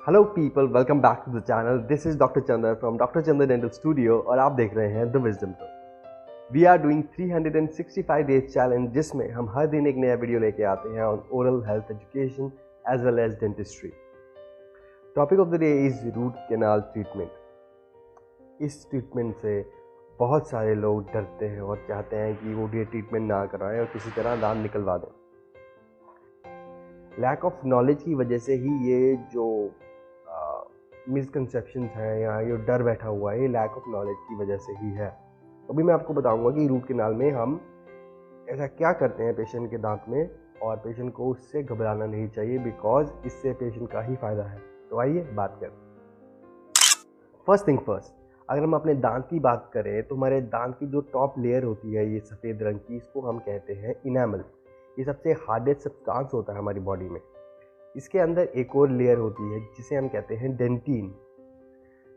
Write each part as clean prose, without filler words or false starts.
Hello people, welcome back to the channel. This is doctor Chander from doctor Chander dental studio और आप देख रहे हैं the wisdom show. We are doing 365 days challenge, जिसमें हम हर दिन एक नया वीडियो लेके आते हैं on oral health education as well as dentistry. Topic of the day is root canal treatment. इस ट्रीटमेंट से बहुत सारे लोग डरते हैं और चाहते हैं कि वो ये ट्रीटमेंट ना कराएं और किसी तरह दांत निकलवा दें। लैक ऑफ नॉलेज की वजह से ही ये जो मिसकंसेप्शंस हैं या ये डर बैठा हुआ है, ये लैक ऑफ नॉलेज की वजह से ही है। अभी मैं आपको बताऊंगा कि रूट कैनाल में हम ऐसा क्या करते हैं पेशेंट के दांत में, और पेशेंट को उससे घबराना नहीं चाहिए बिकॉज इससे पेशेंट का ही फायदा है। तो आइए बात करें। फर्स्ट थिंग फर्स्ट, अगर हम अपने दांत की बात करें तो हमारे दांत की जो टॉप लेयर होती है ये सफ़ेद रंग की, इसको हम कहते हैं इनेमल। ये सबसे हार्डेस्ट सब्सटेंस होता है हमारी बॉडी में। इसके अंदर एक और लेयर होती है जिसे हम कहते हैं डेंटिन।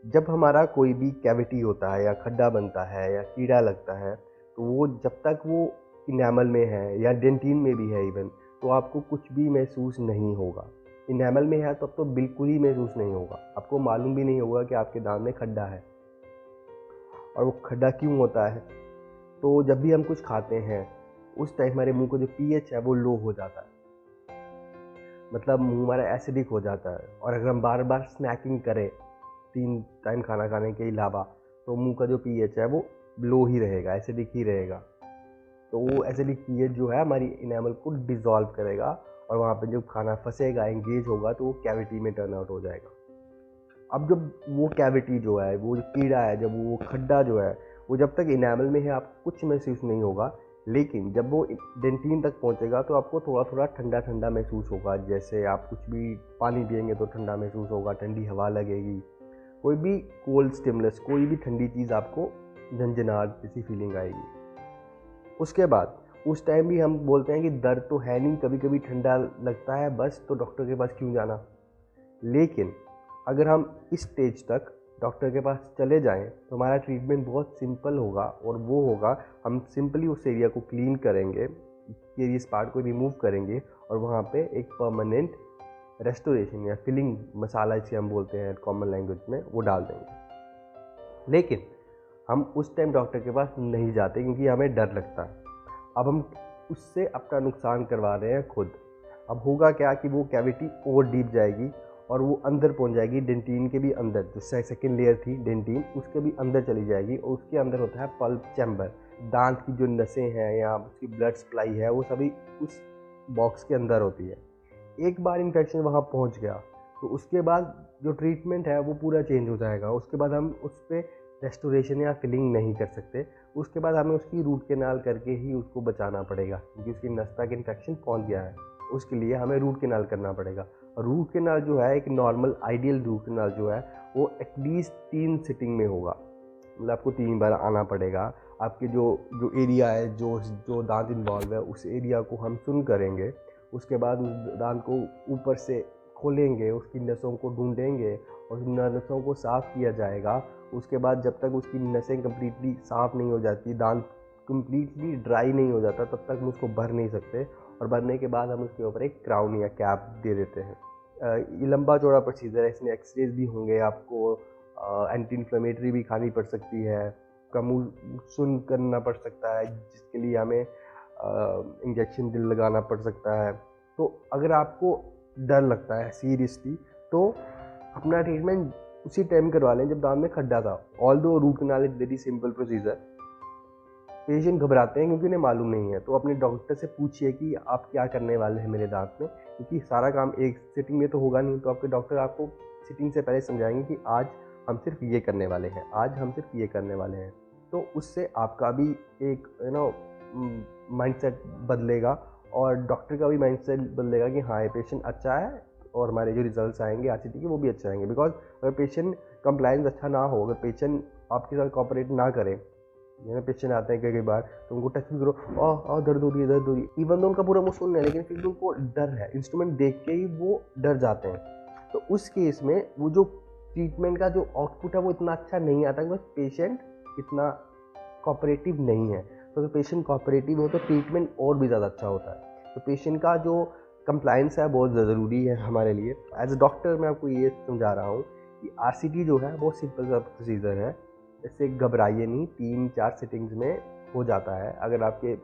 जब हमारा कोई भी कैविटी होता है या खड्डा बनता है या कीड़ा लगता है, तो वो जब तक वो इनेमल में है या डेंटिन में भी है इवन, तो आपको कुछ भी महसूस नहीं होगा। इनेमल में है तब तो बिल्कुल ही महसूस नहीं होगा, आपको मालूम भी नहीं होगा कि आपके दांत में खड्डा है। और वो खड्डा क्यों होता है? तो जब भी हम कुछ खाते हैं उस टाइम हमारे मुंह का जो पीएच है वो लो हो जाता है, मतलब मुंह हमारा एसिडिक हो जाता है। और अगर हम बार बार स्नैकिंग करें 3 टाइम खाना खाने के अलावा, तो मुंह का जो पीएच है वो लो ही रहेगा, एसिडिक ही रहेगा। तो वो एसिडिक पीएच जो है हमारी इनेमल को डिसॉल्व करेगा और वहाँ पे जब खाना फंसेगा, एंगेज होगा, तो वो कैविटी में टर्न आउट हो जाएगा। अब जब वो कैविटी जो है, वो जो कीड़ा है, जब वो खड्डा जो है, वो जब तक इनेमल में है आपको कुछ महसूस नहीं होगा, लेकिन जब वो डेंटिन तक पहुंचेगा तो आपको थोड़ा थोड़ा ठंडा ठंडा महसूस होगा। जैसे आप कुछ भी पानी पिएंगे तो ठंडा महसूस होगा, ठंडी हवा लगेगी, कोई भी कोल्ड स्टिमुलस, कोई भी ठंडी चीज़ आपको झंझनाहट जैसी फीलिंग आएगी। उसके बाद उस टाइम भी हम बोलते हैं कि दर्द तो है नहीं, कभी कभी ठंडा लगता है बस, तो डॉक्टर के पास क्यों जाना। लेकिन अगर हम इस स्टेज तक डॉक्टर के पास चले जाएं तो हमारा ट्रीटमेंट बहुत सिंपल होगा, और वो होगा हम सिंपली उस एरिया को क्लीन करेंगे, केरियस पार्ट को रिमूव करेंगे और वहाँ पे एक परमानेंट रेस्टोरेशन या फिलिंग मसाला जिसे हम बोलते हैं कॉमन लैंग्वेज में, वो डाल देंगे। लेकिन हम उस टाइम डॉक्टर के पास नहीं जाते क्योंकि हमें डर लगता है। अब हम उससे अपना नुकसान करवा रहे हैं खुद। अब होगा क्या कि वो कैविटी और डीप जाएगी और वो अंदर पहुंच जाएगी, डेंटिन के भी अंदर, जो सेकेंड लेयर थी डेंटिन, उसके भी अंदर चली जाएगी। और उसके अंदर होता है पल्प चैम्बर। दांत की जो नसें हैं या उसकी ब्लड सप्लाई है वो सभी उस बॉक्स के अंदर होती है। एक बार इन्फेक्शन वहाँ पहुँच गया तो उसके बाद जो ट्रीटमेंट है वो पूरा चेंज हो जाएगा। उसके बाद हम उस पर रेस्टोरेशन या फिलिंग नहीं कर सकते। उसके बाद हमें उसकी रूट कैनाल करके ही उसको बचाना पड़ेगा, क्योंकि उसकी नस तक इन्फेक्शन पहुँच गया है। उसके लिए हमें रूट कैनाल करना पड़ेगा। और रूट कैनाल जो है, एक नॉर्मल आइडियल रूट कैनाल जो है, वो एटलीस्ट 3 सिटिंग में होगा। मतलब आपको 3 बार आना पड़ेगा। आपके जो जो एरिया है, जो जो दांत इन्वॉल्व है, उस एरिया को हम सुन करेंगे। उसके बाद उस दांत को ऊपर से खोलेंगे, उसकी नसों को ढूंढेंगे और उन नसों को साफ़ किया जाएगा। उसके बाद जब तक उसकी नसें कम्प्लीटली साफ़ नहीं हो जाती, दांत कम्प्लीटली ड्राई नहीं हो जाता, तब तक हम उसको भर नहीं सकते। और भरने के बाद हम उसके ऊपर एक क्राउन या कैप दे देते हैं। ये लंबा चौड़ा प्रोसीजर है, इसमें एक्सरेज भी होंगे, आपको एंटी इन्फ्लेमेटरी भी खानी पड़ सकती है, का मुँह सुन करना पड़ सकता है, जिसके लिए हमें इंजेक्शन दिल लगाना पड़ सकता है। तो अगर आपको डर लगता है सीरियसली, तो अपना ट्रीटमेंट उसी टाइम करवा लें जब दांत में खड्डा था। Although root canal is very simple procedure. Patient घबराते हैं क्योंकि उन्हें मालूम नहीं है, तो अपने डॉक्टर से पूछिए कि आप क्या करने वाले हैं मेरे दांत में, क्योंकि सारा काम एक सिटिंग में तो होगा नहीं। तो आपके डॉक्टर आपको सिटिंग से पहले समझाएंगे कि आज हम सिर्फ ये करने वाले हैं, आज हम सिर्फ ये करने वाले हैं। तो उससे आपका भी एक माइंडसेट बदलेगा और डॉक्टर का भी माइंडसेट बदलेगा कि हाँ, ये पेशेंट अच्छा है और हमारे जो रिजल्ट्स आएंगे आरसीटी के वो भी अच्छे आएंगे। बिकॉज अगर पेशेंट कंप्लायंस अच्छा ना हो, अगर पेशेंट आपके साथ कॉपरेट ना करे, मेरे पेशेंट आते हैं कई बार, तो उनको टच भी करो, दर्द हो रही है, दर्द हो रही है, इवन तो उनका पूरा मुंह सुन रहे हैं, लेकिन फिर भी उनको डर है, इंस्ट्रूमेंट देख के ही वो डर जाते हैं। तो उस केस में वो जो ट्रीटमेंट का जो आउटपुट है वो इतना अच्छा नहीं आता, क्योंकि पेशेंट इतना कॉपरेटिव नहीं है। तो अगर पेशेंट कॉपरेटिव हो तो ट्रीटमेंट और भी ज़्यादा अच्छा होता है। तो पेशेंट का जो कंप्लाइंस है बहुत ज़रूरी है हमारे लिए। एज अ डॉक्टर मैं आपको ये समझा रहा हूँ कि आरसीटी जो है बहुत सिंपल सा प्रोसीजर है, इससे घबराइए नहीं, 3-4 सिटिंग्स में हो जाता है। अगर आपके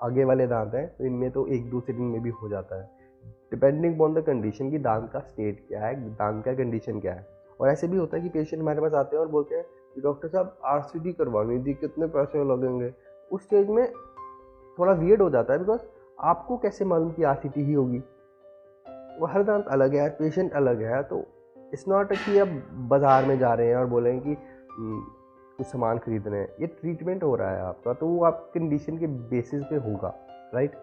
आगे वाले दांत हैं तो इनमें तो 1-2 सिटिंग में भी हो जाता है, डिपेंडिंग ऑन द कंडीशन की दांत का स्टेट क्या है, दांत का कंडीशन क्या है। और ऐसे भी होता है कि पेशेंट हमारे पास आते हैं और बोलते हैं कि डॉक्टर साहब आरसीटी करवानी थी, कितने पैसे लगेंगे। उस स्टेज में थोड़ा वियर्ड हो जाता है, बिकॉज आपको कैसे मालूम कि आरसीटी ही होगी, वो हर दांत अलग है, हर पेशेंट अलग है। तो इट्स नॉट कि आप बाज़ार में जा रहे हैं और बोलें कि कुछ सामान खरीद रहे हैं, ये ट्रीटमेंट हो रहा है आपका, तो वो आप कंडीशन के बेसिस पे होगा, राइट।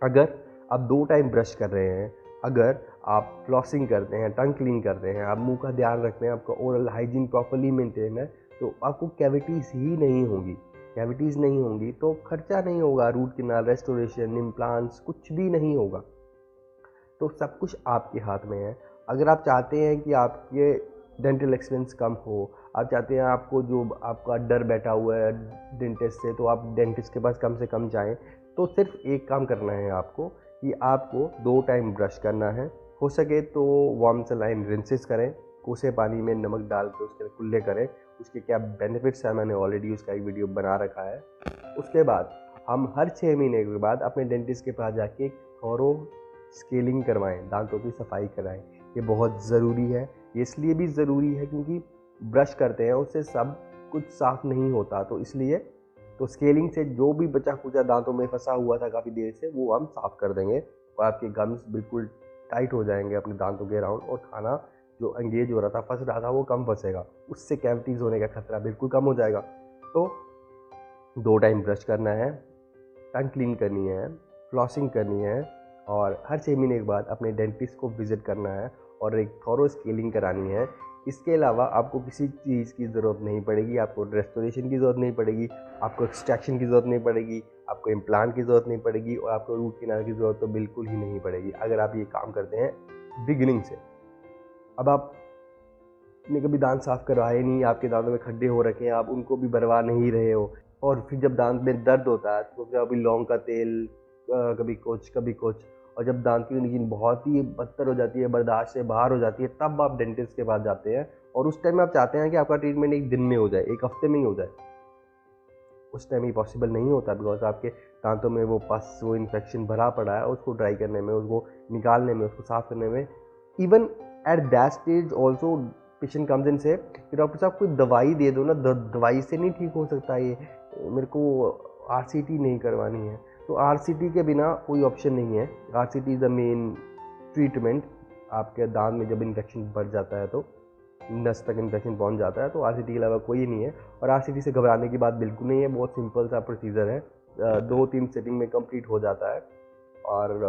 अगर आप 2 टाइम ब्रश कर रहे हैं, अगर आप फ्लॉसिंग करते हैं, टंग क्लीन करते हैं, आप मुंह का ध्यान रखते हैं, आपका ओरल हाइजीन प्रॉपर्ली मेंटेन है, तो आपको कैविटीज़ ही नहीं होंगी। कैविटीज़ नहीं होंगी तो खर्चा नहीं होगा, रूट कैनाल, रेस्टोरेशन, इम्प्लांट्स, कुछ भी नहीं होगा। तो सब कुछ आपके हाथ में है। अगर आप चाहते हैं कि आपके डेंटल एक्सपेंस कम हो, आप चाहते हैं आपको जो आपका डर बैठा हुआ है डेंटिस्ट से, तो आप डेंटिस्ट के पास कम से कम जाएं, तो सिर्फ एक काम करना है आपको कि आपको 2 टाइम ब्रश करना है। हो सके तो वार्म सलाइन रिंसेस करें, कोसे पानी में नमक डाल के उसके कुल्ले करें। उसके क्या बेनिफिट्स हैं मैंने ऑलरेडी उसका एक वीडियो बना रखा है। उसके बाद हम हर 6 महीने के बाद अपने डेंटिस्ट के पास जाके एक थॉरो स्केलिंग करवाएं, दांतों की सफाई कराएं। ये बहुत ज़रूरी है। ये इसलिए भी ज़रूरी है क्योंकि ब्रश करते हैं उससे सब कुछ साफ़ नहीं होता, तो इसलिए तो स्केलिंग से जो भी बचा खुचा दांतों में फंसा हुआ था काफ़ी देर से, वो हम साफ़ कर देंगे और आपके गम्स बिल्कुल टाइट हो जाएंगे अपने दांतों के अराउंड, और खाना जो एंगेज हो रहा था, फंस रहा था, वो कम फंसेगा। उससे कैविटीज़ होने का खतरा बिल्कुल कम हो जाएगा। तो 2 टाइम ब्रश करना है, टंग क्लीन करनी है, फ्लॉसिंग करनी है, और हर 6 महीने के बाद अपने डेंटिस्ट को विज़िट करना है और एक थॉरो स्केलिंग करानी है। इसके अलावा आपको किसी चीज़ की ज़रूरत नहीं पड़ेगी, आपको रेस्टोरेशन की ज़रूरत नहीं पड़ेगी, आपको एक्सट्रैक्शन की ज़रूरत नहीं पड़ेगी, आपको इम्प्लांट की ज़रूरत नहीं पड़ेगी, और आपको रूट कैनाल की ज़रूरत तो बिल्कुल ही नहीं पड़ेगी अगर आप ये काम करते हैं बिगिनिंग से। अब आपने कभी दांत साफ़ करवाए नहीं, आपके दांतों में खड्डे हो रखे हैं, आप उनको भी भरवा नहीं रहे हो, और फिर जब दांत में दर्द होता है तो कभी लौंग का तेल, कभी कुछ, और जब दांत की कंडीशन बहुत ही बदतर हो जाती है, बर्दाश्त से बाहर हो जाती है, तब आप डेंटिस्ट के पास जाते हैं। और उस टाइम आप चाहते हैं कि आपका ट्रीटमेंट 1 दिन में हो जाए, 1 हफ्ते में ही हो जाए। उस टाइम ये पॉसिबल नहीं होता, बिकॉज आपके दांतों में वो पस, वो इन्फेक्शन भरा पड़ा है, उसको ड्राई करने में, उसको निकालने में, उसको साफ़ करने में, even at that stage also patient comes in से कि डॉक्टर साहब कोई दवाई दे दो ना, दवाई से नहीं ठीक हो सकता ये, मेरे को आरसीटी नहीं करवानी है। तो आरसीटी के बिना कोई ऑप्शन नहीं है। RCT is the main treatment. आपके दांत में जब इन्फेक्शन बढ़ जाता है, तो नस तक इन्फेक्शन पहुंच जाता है, तो आरसीटी के अलावा कोई नहीं है। और आरसीटी से घबराने की बात बिल्कुल नहीं है, बहुत सिंपल सा प्रोसीजर है, 2-3 सेटिंग में कंप्लीट हो जाता है, और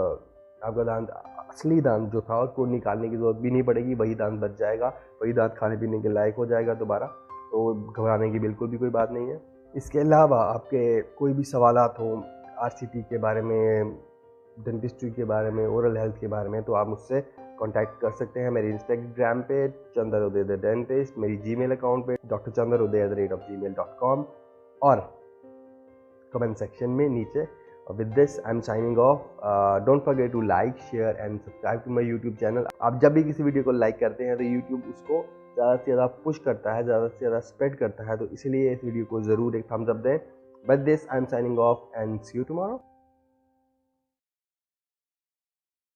आपका दांत, असली दांत जो था, उसको निकालने की ज़रूरत भी नहीं पड़ेगी, वही दांत बच जाएगा, वही दांत खाने पीने के लायक हो जाएगा दोबारा। तो घबराने की बिल्कुल भी कोई बात नहीं है। इसके अलावा आपके कोई भी सवालात हो आरसीटी के बारे में, डेंटिस्ट्री के बारे में, ओरल हेल्थ के बारे में, तो आप मुझसे कांटेक्ट कर सकते हैं मेरे इंस्टाग्राम पे चंदर उदय द डेंटिस्ट, मेरी जीमेल अकाउंट पे drchandaruday@gmail.com, और कमेंट सेक्शन में नीचे। With this I am signing off. Don't forget to like, share and subscribe to my YouTube channel. आप जब भी किसी वीडियो को लाइक करते हैं तो यूट्यूब उसको ज़्यादा से ज़्यादा पुश करता है, ज़्यादा से ज़्यादा स्प्रेड करता है, तो इसलिए इस वीडियो को ज़रूर एक थम्स अप दें। With this I am signing off and see you tomorrow.